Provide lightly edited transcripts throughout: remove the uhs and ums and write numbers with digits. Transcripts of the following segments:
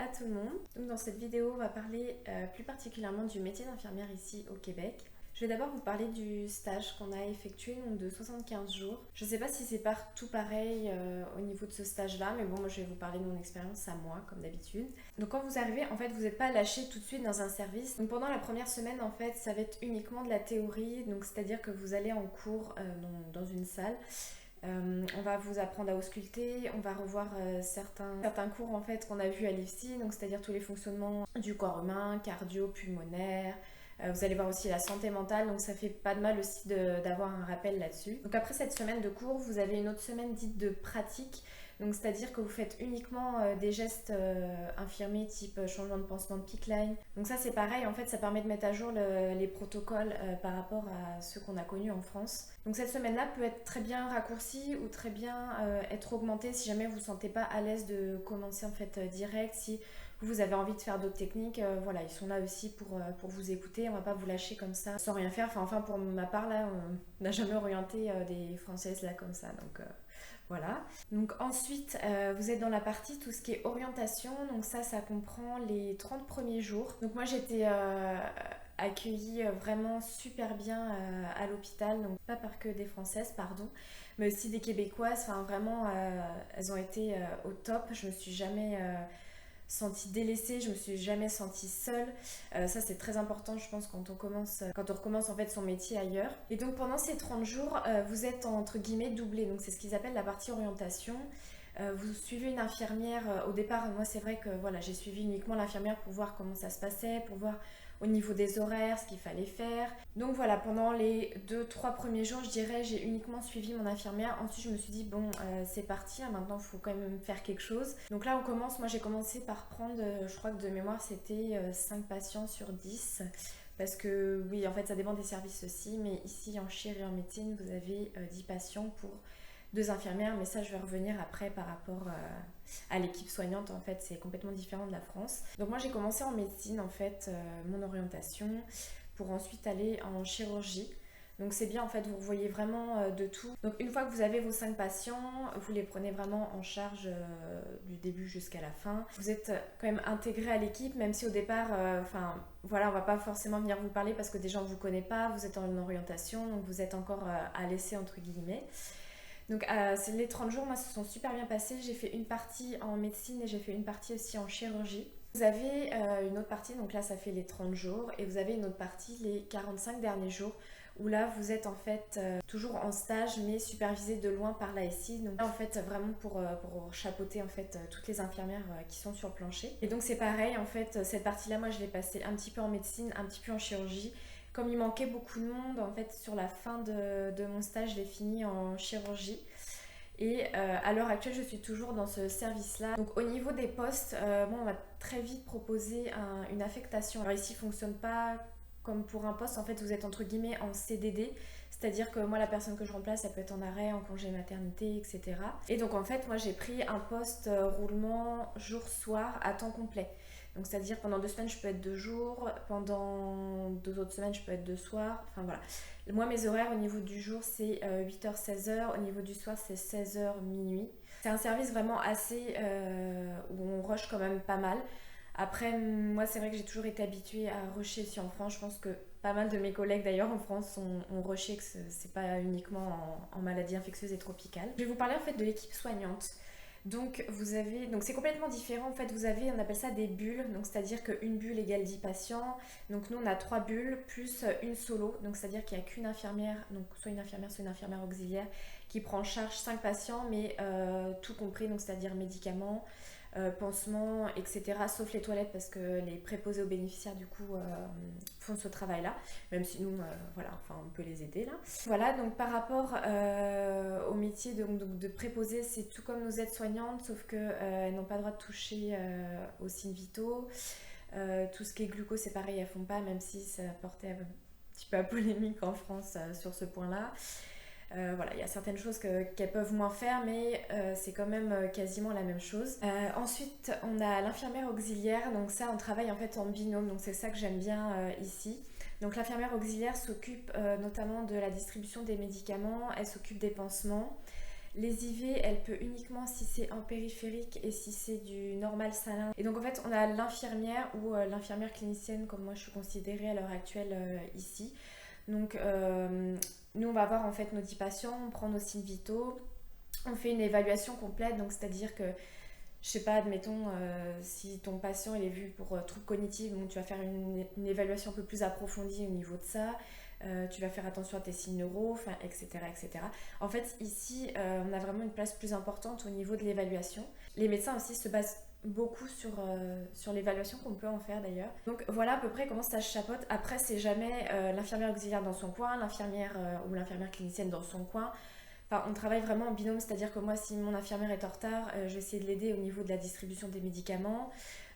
tout le monde. Donc dans cette vidéo, on va parler plus particulièrement du métier d'infirmière ici au Québec. Je vais d'abord vous parler du stage qu'on a effectué, donc de 75 jours. Je ne sais pas si c'est partout pareil au niveau de ce stage-là, mais bon, moi je vais vous parler de mon expérience à moi, comme d'habitude. Donc quand vous arrivez, en fait, vous n'êtes pas lâché tout de suite dans un service. Donc pendant la première semaine, en fait, ça va être uniquement de la théorie, donc c'est-à-dire que vous allez en cours dans une salle. On va vous apprendre à ausculter, on va revoir certains cours en fait qu'on a vus à l'IFSI, donc c'est-à-dire tous les fonctionnements du corps humain, cardio, pulmonaire. Vous allez voir aussi la santé mentale, donc ça fait pas de mal aussi d'avoir un rappel là-dessus. Donc après cette semaine de cours, vous avez une autre semaine dite de pratique. Donc c'est-à-dire que vous faites uniquement des gestes infirmiers type changement de pansement de PICC line. Donc ça c'est pareil, en fait ça permet de mettre à jour les protocoles par rapport à ceux qu'on a connus en France. Donc cette semaine-là peut être très bien raccourcie ou très bien être augmentée si jamais vous ne vous sentez pas à l'aise de commencer en fait direct. Si vous avez envie de faire d'autres techniques, voilà, ils sont là aussi pour vous écouter. On va pas vous lâcher comme ça sans rien faire. Enfin pour ma part là, on n'a jamais orienté des Françaises là comme ça. Donc voilà. Donc ensuite, vous êtes dans la partie tout ce qui est orientation. Donc ça comprend les 30 premiers jours. Donc moi j'étais accueillie vraiment super bien à l'hôpital. Donc pas par que des Françaises, pardon, mais aussi des Québécoises. Enfin vraiment, elles ont été au top. Je me suis jamais sentie délaissée, je me suis jamais sentie seule. Ça c'est très important je pense quand on recommence en fait son métier ailleurs. Et donc pendant ces 30 jours, vous êtes entre guillemets doublé, donc c'est ce qu'ils appellent la partie orientation. Vous suivez une infirmière, au départ moi c'est vrai que voilà, j'ai suivi uniquement l'infirmière pour voir comment ça se passait, pour voir au niveau des horaires, ce qu'il fallait faire. Donc voilà, pendant les 2-3 premiers jours, je dirais, j'ai uniquement suivi mon infirmière. Ensuite, je me suis dit, bon, c'est parti, hein, maintenant, il faut quand même faire quelque chose. Donc là, on commence, moi j'ai commencé par prendre, je crois que de mémoire, c'était 5 patients sur 10. Parce que oui, en fait, ça dépend des services aussi, mais ici, en chirurgie et en médecine, vous avez 10 patients pour 2 infirmières, mais ça, je vais revenir après par rapport à l'équipe soignante. En fait, c'est complètement différent de la France. Donc moi, j'ai commencé en médecine, en fait, mon orientation, pour ensuite aller en chirurgie. Donc c'est bien, en fait, vous voyez vraiment de tout. Donc une fois que vous avez vos 5 patients, vous les prenez vraiment en charge du début jusqu'à la fin. Vous êtes quand même intégré à l'équipe, même si au départ, voilà, on va pas forcément venir vous parler parce que déjà on vous connaît pas, vous êtes en orientation, donc vous êtes encore à l'essai entre guillemets. Donc les 30 jours, moi, se sont super bien passés. J'ai fait une partie en médecine et j'ai fait une partie aussi en chirurgie. Vous avez une autre partie, donc là ça fait les 30 jours, et vous avez une autre partie, les 45 derniers jours, où là vous êtes en fait toujours en stage mais supervisé de loin par l'ASI. Donc là en fait vraiment pour chapeauter en fait toutes les infirmières qui sont sur le plancher. Et donc c'est pareil en fait, cette partie-là, moi je l'ai passée un petit peu en médecine, un petit peu en chirurgie. Comme il manquait beaucoup de monde, en fait, sur la fin de mon stage, je l'ai fini en chirurgie. Et à l'heure actuelle, je suis toujours dans ce service-là. Donc au niveau des postes, on va très vite proposer une affectation. Alors ici, il ne fonctionne pas comme pour un poste. En fait, vous êtes entre guillemets en CDD. C'est-à-dire que moi, la personne que je remplace, elle peut être en arrêt, en congé maternité, etc. Et donc en fait, moi, j'ai pris un poste roulement jour-soir à temps complet. Donc c'est-à-dire pendant 2 semaines je peux être 2 jours, pendant 2 autres semaines je peux être 2 soirs, enfin voilà. Moi mes horaires au niveau du jour c'est 8h-16h, au niveau du soir c'est 16h minuit. C'est un service vraiment assez où on rush quand même pas mal. Après moi c'est vrai que j'ai toujours été habituée à rusher ici en France, je pense que pas mal de mes collègues d'ailleurs en France ont rushé, que c'est pas uniquement en maladies infectieuses et tropicales. Je vais vous parler en fait de l'équipe soignante. Donc c'est complètement différent en fait, on appelle ça des bulles, donc c'est-à-dire qu'une bulle égale 10 patients. Donc nous on a 3 bulles plus une solo, donc c'est-à-dire qu'il n'y a qu'une infirmière, donc soit une infirmière auxiliaire qui prend en charge 5 patients, mais tout compris, donc c'est-à-dire médicaments, pansements, etc. Sauf les toilettes parce que les préposés aux bénéficiaires du coup font ce travail-là, même si nous, voilà, enfin on peut les aider là. Voilà, donc par rapport au métier de préposé, c'est tout comme nos aides-soignantes, sauf qu'elles n'ont pas le droit de toucher aux signes vitaux. Tout ce qui est glucose, c'est pareil, elles font pas, même si ça portait un petit peu à polémique en France sur ce point-là. Voilà, il y a certaines choses qu'elles peuvent moins faire, mais c'est quand même quasiment la même chose. Ensuite, on a l'infirmière auxiliaire, donc ça, on travaille en fait en binôme, donc c'est ça que j'aime bien ici. Donc l'infirmière auxiliaire s'occupe notamment de la distribution des médicaments, elle s'occupe des pansements. Les IV, elle peut uniquement si c'est en périphérique et si c'est du normal salin. Et donc en fait, on a l'infirmière ou l'infirmière clinicienne, comme moi je suis considérée à l'heure actuelle ici. Donc nous, on va voir en fait nos 10 patients, on prend nos signes vitaux, on fait une évaluation complète, donc c'est-à-dire que je sais pas, admettons, si ton patient il est vu pour troubles cognitifs, donc tu vas faire une évaluation un peu plus approfondie au niveau de ça. Tu vas faire attention à tes signes neuro, etc., etc. En fait, ici, on a vraiment une place plus importante au niveau de l'évaluation. Les médecins aussi se basent beaucoup sur l'évaluation qu'on peut en faire d'ailleurs. Donc voilà à peu près comment ça se chapeaute. Après, c'est jamais l'infirmière auxiliaire dans son coin, l'infirmière ou l'infirmière clinicienne dans son coin. Enfin, on travaille vraiment en binôme, c'est-à-dire que moi, si mon infirmière est en retard, je vais essayer de l'aider au niveau de la distribution des médicaments.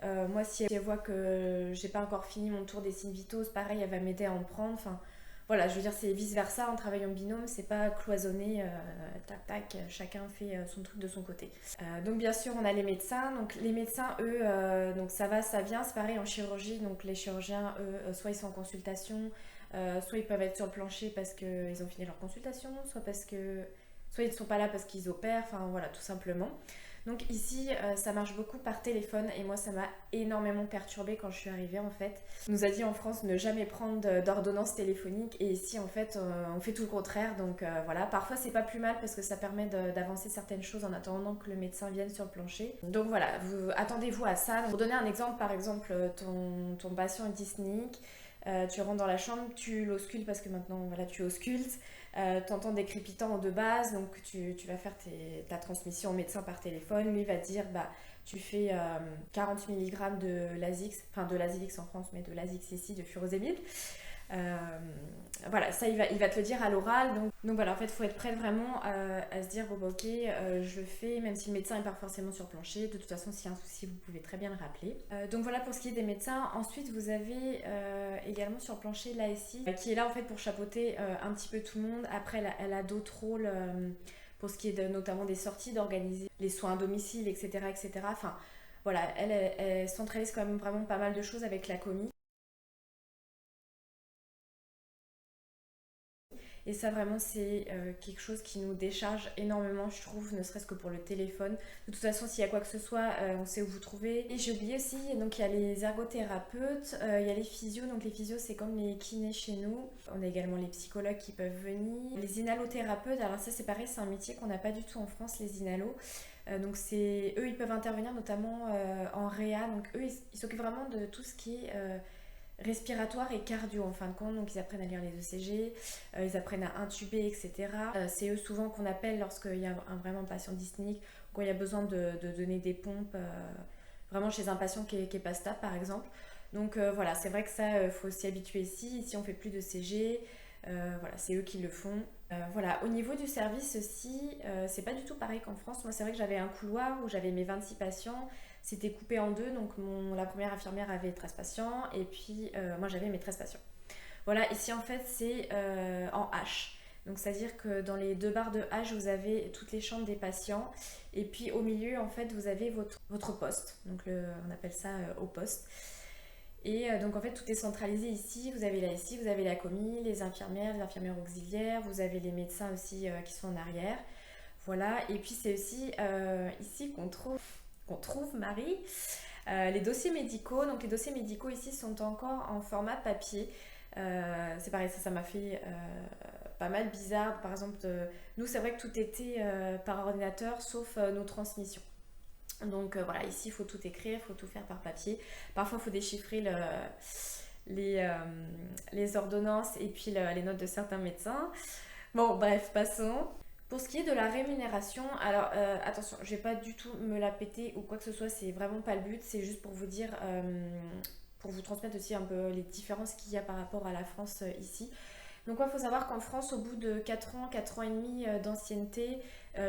Moi, si elle voit que j'ai pas encore fini mon tour des signes vitaux, c'est pareil, elle va m'aider à en prendre. Enfin, voilà, je veux dire, c'est vice-versa, on travaille en binôme, c'est pas cloisonné, tac tac, chacun fait son truc de son côté. Donc bien sûr, on a les médecins. Donc les médecins, eux, donc ça va, ça vient, c'est pareil en chirurgie. Donc les chirurgiens, eux, soit ils sont en consultation, soit ils peuvent être sur le plancher parce qu'ils ont fini leur consultation, soit ils ne sont pas là parce qu'ils opèrent, enfin voilà, tout simplement. Donc ici, ça marche beaucoup par téléphone et moi, ça m'a énormément perturbée quand je suis arrivée en fait. On nous a dit en France ne jamais prendre d'ordonnance téléphonique et ici en fait, on fait tout le contraire. Donc voilà, parfois c'est pas plus mal parce que ça permet d'avancer certaines choses en attendant que le médecin vienne sur le plancher. Donc voilà, attendez-vous à ça. Donc, pour donner un exemple, par exemple, ton patient est dyspnique. Tu rentres dans la chambre, tu l'auscultes parce que maintenant voilà, tu auscultes. Tu entends des crépitants de base, donc tu vas faire ta transmission au médecin par téléphone. Lui va te dire bah, tu fais 40 mg de Lasix, enfin de Lasix en France, mais de Lasix ici, de furosémil. Voilà, ça il va te le dire à l'oral. Donc voilà, en fait, il faut être prêt vraiment à se dire bon, bah, ok, je le fais, même si le médecin n'est pas forcément sur plancher. De toute façon, s'il y a un souci, vous pouvez très bien le rappeler. Donc voilà pour ce qui est des médecins. Ensuite, vous avez également sur plancher l'ASI qui est là en fait pour chapeauter un petit peu tout le monde. Après, elle a d'autres rôles pour ce qui est notamment des sorties, d'organiser les soins à domicile, etc. etc. Enfin, voilà, elle centralise quand même vraiment pas mal de choses avec la commis. Et ça vraiment c'est quelque chose qui nous décharge énormément je trouve, ne serait-ce que pour le téléphone. De toute façon s'il y a quoi que ce soit, on sait où vous trouver. Et j'ai oublié aussi, donc il y a les ergothérapeutes, il y a les physios, donc les physios c'est comme les kinés chez nous. On a également les psychologues qui peuvent venir. Les inhalothérapeutes, alors ça c'est pareil, c'est un métier qu'on n'a pas du tout en France, les inhalos. Donc eux ils peuvent intervenir notamment en réa, donc eux ils s'occupent vraiment de tout ce qui est respiratoire et cardio en fin de compte. Donc ils apprennent à lire les ECG, ils apprennent à intuber, etc. C'est eux souvent qu'on appelle lorsqu'il y a vraiment patient dyspnique, quand il y a besoin de donner des pompes, vraiment chez un patient qui est pas stable par exemple. Donc voilà, c'est vrai que ça, il faut s'y habituer ici. Ici on fait plus de CG, voilà, c'est eux qui le font. Voilà, au niveau du service aussi, c'est pas du tout pareil qu'en France. Moi c'est vrai que j'avais un couloir où j'avais mes 26 patients. C'était coupé en deux, donc la première infirmière avait 13 patients et puis moi j'avais mes 13 patients. Voilà, ici en fait c'est en H. Donc c'est-à-dire que dans les deux barres de H, vous avez toutes les chambres des patients et puis au milieu en fait vous avez votre poste. Donc on appelle ça au poste. Et donc en fait tout est centralisé ici, vous avez la SI, vous avez la commis, les infirmières auxiliaires, vous avez les médecins aussi qui sont en arrière. Voilà, et puis c'est aussi ici qu'on trouve Marie, les dossiers médicaux. Donc les dossiers médicaux ici sont encore en format papier. C'est pareil, ça m'a fait pas mal bizarre. Par exemple, nous c'est vrai que tout était par ordinateur sauf nos transmissions. Donc voilà, ici il faut tout écrire, il faut tout faire par papier. Parfois il faut déchiffrer les ordonnances et puis les notes de certains médecins. Bon, bref, passons. Pour ce qui est de la rémunération, alors attention, je vais pas du tout me la péter ou quoi que ce soit, c'est vraiment pas le but, c'est juste pour vous dire, pour vous transmettre aussi un peu les différences qu'il y a par rapport à la France ici. Donc il faut savoir qu'en France, au bout de 4 ans et demi d'ancienneté,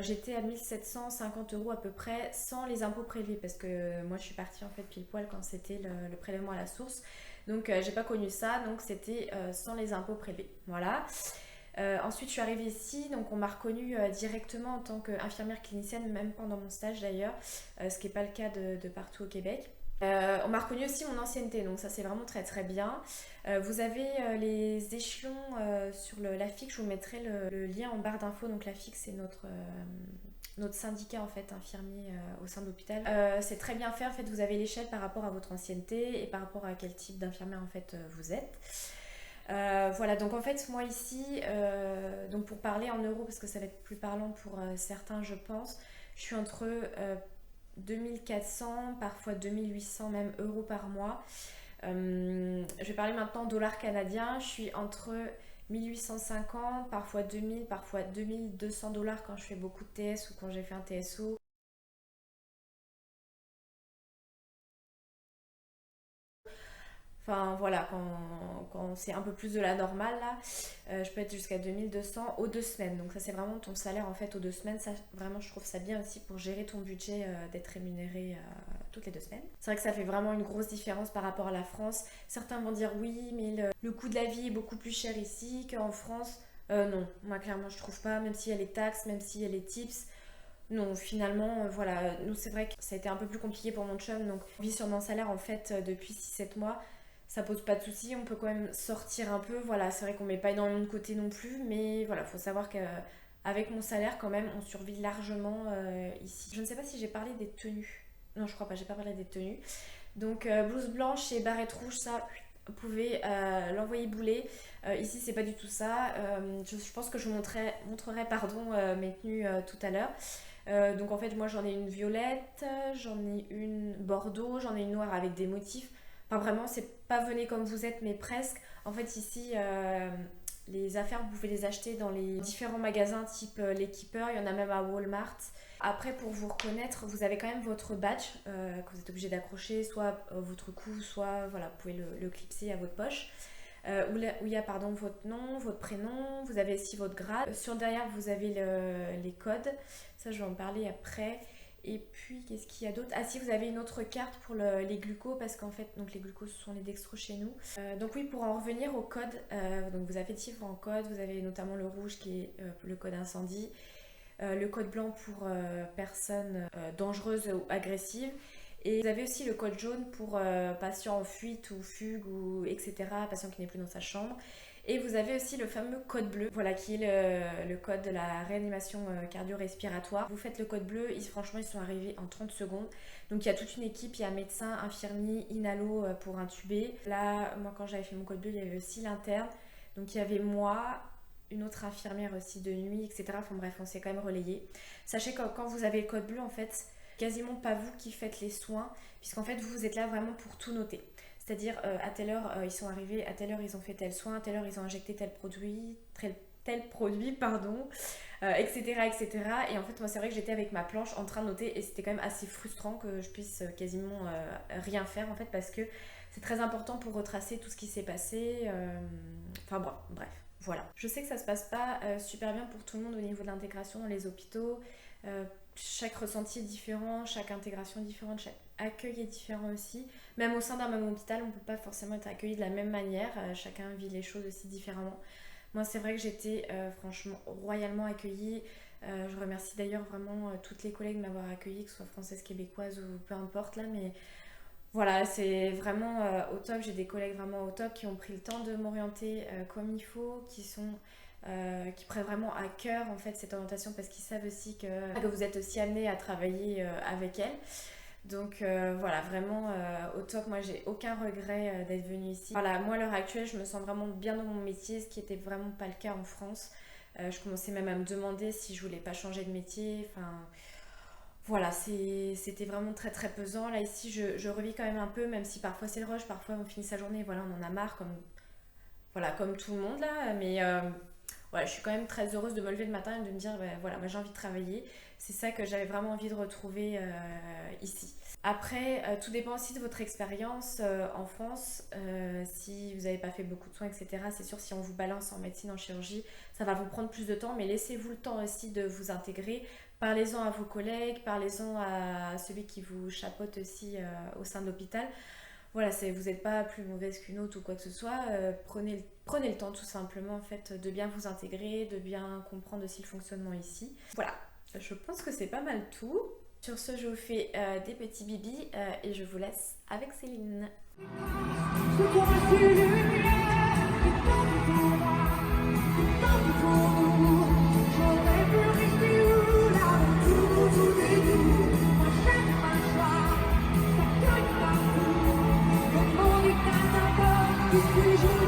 j'étais à 1750 € à peu près, sans les impôts prélevés, parce que moi je suis partie en fait pile poil quand c'était le prélèvement à la source. Donc j'ai pas connu ça, donc c'était sans les impôts prélevés. Voilà. Ensuite, je suis arrivée ici, donc on m'a reconnue directement en tant qu'infirmière clinicienne, même pendant mon stage d'ailleurs, ce qui n'est pas le cas de partout au Québec. On m'a reconnu aussi mon ancienneté, donc ça c'est vraiment très très bien. Vous avez les échelons sur l'AFIC, je vous mettrai le lien en barre d'infos. Donc l'AFIC c'est notre syndicat en fait infirmier au sein de l'hôpital. C'est très bien fait en fait, vous avez l'échelle par rapport à votre ancienneté et par rapport à quel type d'infirmière en fait vous êtes. Voilà, donc en fait moi ici, donc pour parler en euros parce que ça va être plus parlant pour certains je pense, je suis entre 2400, parfois 2800 même euros par mois. Je vais parler maintenant en dollars canadiens. Je suis entre 1850, parfois 2000, parfois 2200 $ quand je fais beaucoup de TS ou quand j'ai fait un TSO. Enfin voilà, quand c'est un peu plus de la normale là, je peux être jusqu'à 2200 aux 2 semaines. Donc ça c'est vraiment ton salaire en fait aux 2 semaines. Ça vraiment je trouve ça bien aussi pour gérer ton budget d'être rémunéré toutes les 2 semaines. C'est vrai que ça fait vraiment une grosse différence par rapport à la France. Certains vont dire oui mais le coût de la vie est beaucoup plus cher ici qu'en France. Non, moi clairement je trouve pas, même s'il y a les taxes, même s'il y a les tips. Non, finalement, voilà, nous c'est vrai que ça a été un peu plus compliqué pour mon chum, donc on vit sur mon salaire en fait depuis 6 7 mois, ça pose pas de soucis, on peut quand même sortir un peu, voilà, c'est vrai qu'on met pas énormément de côté non plus, mais voilà, faut savoir qu'avec mon salaire quand même, on survit largement ici. Je ne sais pas si j'ai parlé des tenues, non je crois pas, j'ai pas parlé des tenues, donc blouse blanche et barrette rouge, ça, vous pouvez l'envoyer bouler. Ici c'est pas du tout ça. Je pense que je vous montrerai pardon, mes tenues tout à l'heure. Donc en fait moi j'en ai une violette, j'en ai une bordeaux, j'en ai une noire avec des motifs. Enfin vraiment c'est pas venez comme vous êtes mais presque. En fait ici les affaires vous pouvez les acheter dans les différents magasins type les Keepers, il y en a même à Walmart. Après pour vous reconnaître vous avez quand même votre badge que vous êtes obligé d'accrocher soit votre cou soit voilà vous pouvez le clipser à votre poche. Où il y a pardon, votre nom, votre prénom, vous avez aussi votre grade. Sur derrière, vous avez les codes. Ça, je vais en parler après. Et puis, qu'est-ce qu'il y a d'autre? Ah si, vous avez une autre carte pour les glucos, parce qu'en fait, donc les glucos, ce sont les dextros chez nous. Donc oui, pour en revenir au code, donc vous avez différents codes. Vous avez notamment le rouge qui est le code incendie, le code blanc pour personnes dangereuses ou agressives. Et vous avez aussi le code jaune pour patient en fuite ou fugue ou etc. Patient qui n'est plus dans sa chambre. Et vous avez aussi le fameux code bleu, voilà, qui est le code de la réanimation cardio-respiratoire. Vous faites le code bleu, franchement ils sont arrivés en 30 secondes. Donc il y a toute une équipe, il y a médecin, infirmier, inhalo pour intuber. Là, moi quand j'avais fait mon code bleu, il y avait aussi l'interne. Donc il y avait moi, une autre infirmière aussi de nuit, etc. Enfin bref, on s'est quand même relayé. Sachez que quand vous avez le code bleu, en fait, quasiment pas vous qui faites les soins, puisqu'en fait vous êtes là vraiment pour tout noter. C'est-à-dire à telle heure ils sont arrivés, à telle heure ils ont fait tel soin, à telle heure ils ont injecté tel produit, pardon, etc., etc. Et en fait moi c'est vrai que j'étais avec ma planche en train de noter et c'était quand même assez frustrant que je puisse quasiment rien faire en fait parce que c'est très important pour retracer tout ce qui s'est passé. Enfin bon, bref. Voilà. Je sais que ça se passe pas super bien pour tout le monde au niveau de l'intégration dans les hôpitaux. Chaque ressenti est différent, chaque intégration est différente, chaque accueil est différent aussi. Même au sein d'un même hôpital, on ne peut pas forcément être accueilli de la même manière. Chacun vit les choses aussi différemment. Moi, c'est vrai que j'étais franchement royalement accueillie. Je remercie d'ailleurs vraiment toutes les collègues de m'avoir accueillie, que ce soit françaises, québécoises ou peu importe là, mais voilà, c'est vraiment au top. J'ai des collègues vraiment au top qui ont pris le temps de m'orienter comme il faut, qui prennent vraiment à cœur en fait cette orientation parce qu'ils savent aussi que vous êtes aussi amené à travailler avec elles. Donc voilà, vraiment au top. Moi, j'ai aucun regret d'être venue ici. Voilà, moi à l'heure actuelle, je me sens vraiment bien dans mon métier, ce qui était vraiment pas le cas en France. Je commençais même à me demander si je voulais pas changer de métier. Enfin, voilà, c'était vraiment très très pesant. Là ici, je revis quand même un peu, même si parfois c'est le rush, parfois on finit sa journée, voilà, on en a marre, comme tout le monde là. Mais voilà, je suis quand même très heureuse de me lever le matin et de me dire, ben, voilà, moi j'ai envie de travailler. C'est ça que j'avais vraiment envie de retrouver ici. Après, tout dépend aussi de votre expérience en France. Si vous n'avez pas fait beaucoup de soins, etc., c'est sûr, si on vous balance en médecine, en chirurgie, ça va vous prendre plus de temps, mais laissez-vous le temps aussi de vous intégrer. Parlez-en à vos collègues, parlez-en à celui qui vous chapeaute aussi au sein de l'hôpital. Voilà, vous n'êtes pas plus mauvaise qu'une autre ou quoi que ce soit. Prenez le temps tout simplement en fait de bien vous intégrer, de bien comprendre aussi le fonctionnement ici. Voilà, je pense que c'est pas mal tout. Sur ce, je vous fais des petits bibis et je vous laisse avec Céline. Plus